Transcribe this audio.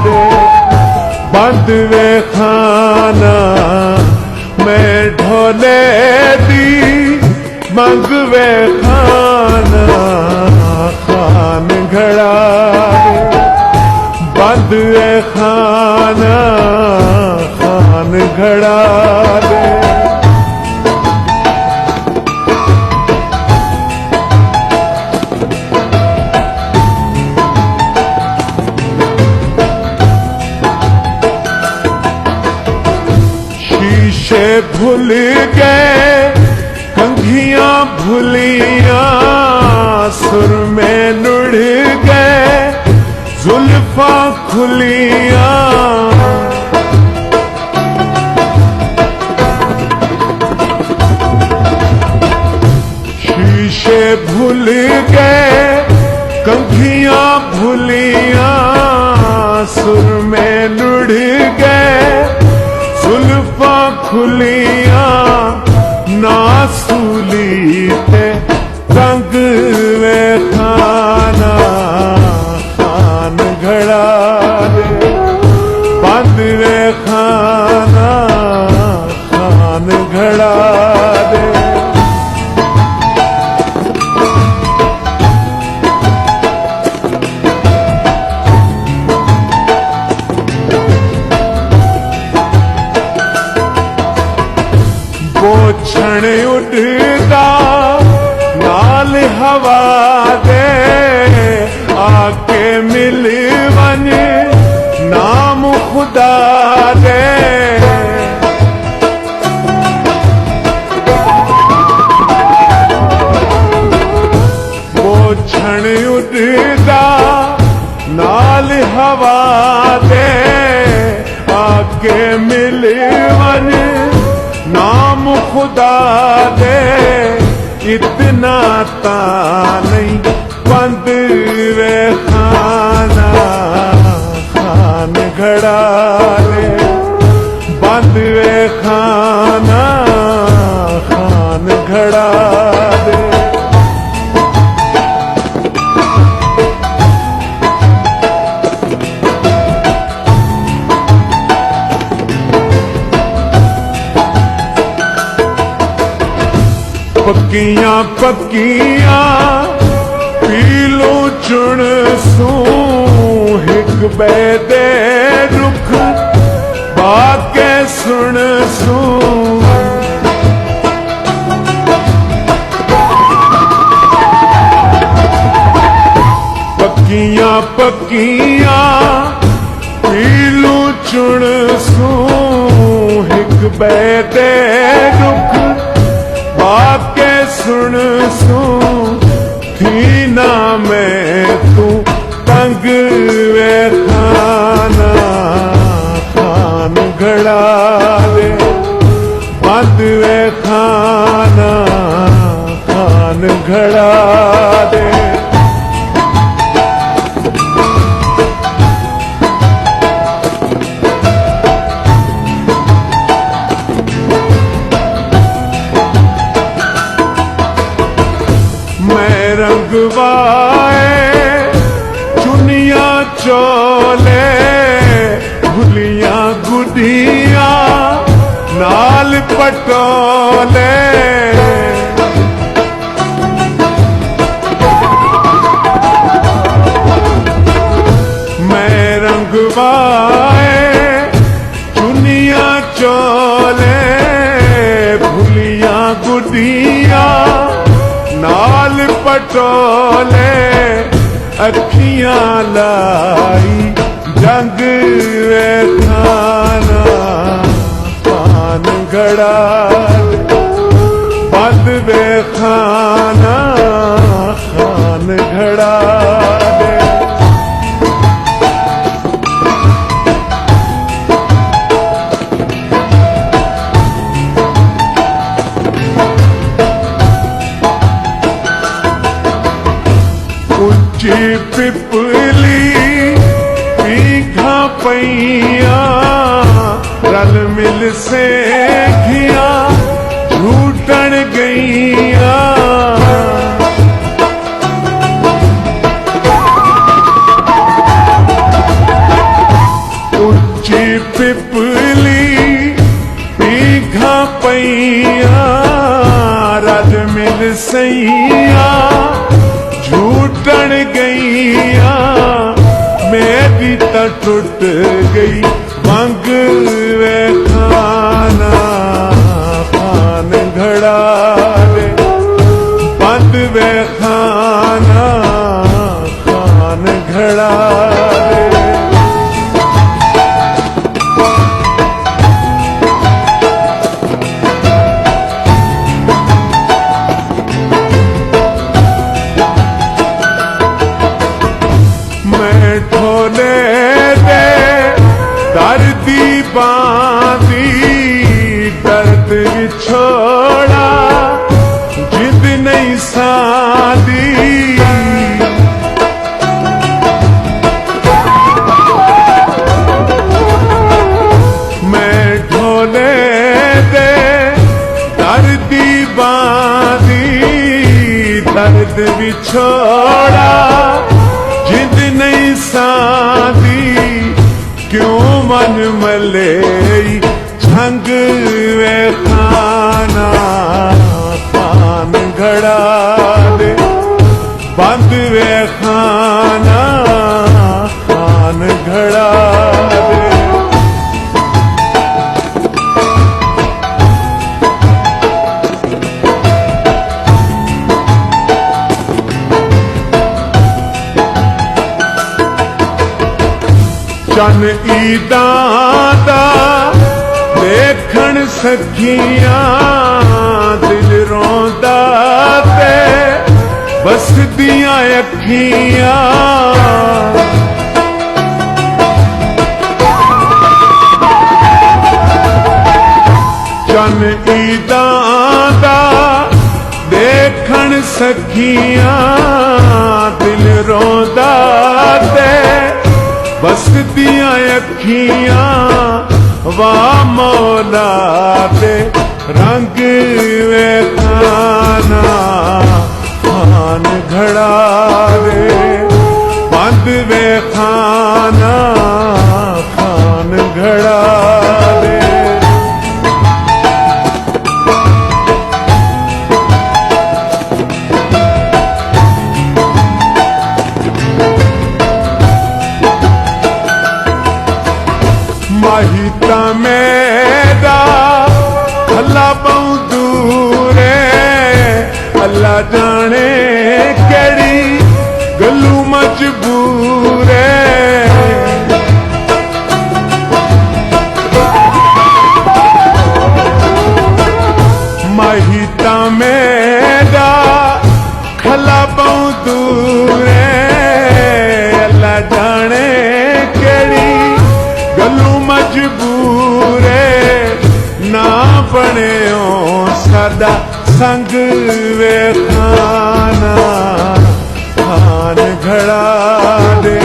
दे। बंद वे खाना मैं ढोले दी मंगवे खाना खान घड़ा दे। बंद वे खाना खान घड़ा दे। शीशे भूल गए कंघियां भूलियां सुर में नुढ़ गए जुल्फा खुलियां। शीशे भूल गए कंघियां भूलियां सुर में नुढ़ गए जुल्फा खुलियां। ना सूली थे रंग वे खाना खान घड़ा दे। बंद वे खाना खान घड़ा दे। वो क्षण उड़दा नाल हवा दे आके मिल वन नाम खुदा दे। वो क्षण उड़दा नाल हवा दे आके मिल वन नाम खुदा दे। इतना ता नहीं बंद वे खाना खान घड़ा दे। बंद वे खाना खान घड़ा दे। पक्कियां पक्कियां पीलो चुन सू हिक बैदे रुख बाके सुन सू। पक्कियां पक्कियां पीलो चुन सू हिक बैदे रुख बाके सुन सू। थी ना मैं तू तंग वे खाना खान घड़ा दे। बंद वे खाना खान घड़ा दे। रंगवाए चुनिया चोले भुलियां गुडियां नाल पटोले। मैं रंगवाए चुनिया चोले भुलियां गुडियां नाल पटोले। अखियां लाई जंग वे खाना खान घड़ा दे। बंद वे खाना खान घड़ा दे। ऊंची पिपली पीघा पैया रल मिल से घिया झूठन गईया। पिपली पीघा पैया रल मिल सैया झूठन गईया मेरी तो टुट गई मंग वे खाना खान घड़ा रे बंद वे खाना खान घड़ा रे मैं ढोले दे दर्दी बांधी दर्द विछोड़ा जिद नहीं सादी मैं ढोले दे दर्दी बांधी दर्द विछोड़ा जिद नहीं सादी क्यों मन मले झंग वे खाना खान घड़ा दे बंद वे खाना खान घड़ा दे चन ईदां दा देखण सखियां दिल रोंदा ते बसदियां अखियां चन ईदां दा देखण सखियां दिल रोंदा ते बसदियां अखियां वाह मौला दे रंग वे खाना खान घड़ा रे बंद वे खाना खान घड़ा रे माहिता मेरा अल्लाह बहुत दूरे अल्लाह जाने केड़ी गलू मजबूरे माहिता मेरा खला बहुत दूरे अल्लाह जाने केड़ी गलू मजबूरे ना बने सदा संग वे खाना खान घड़ा दे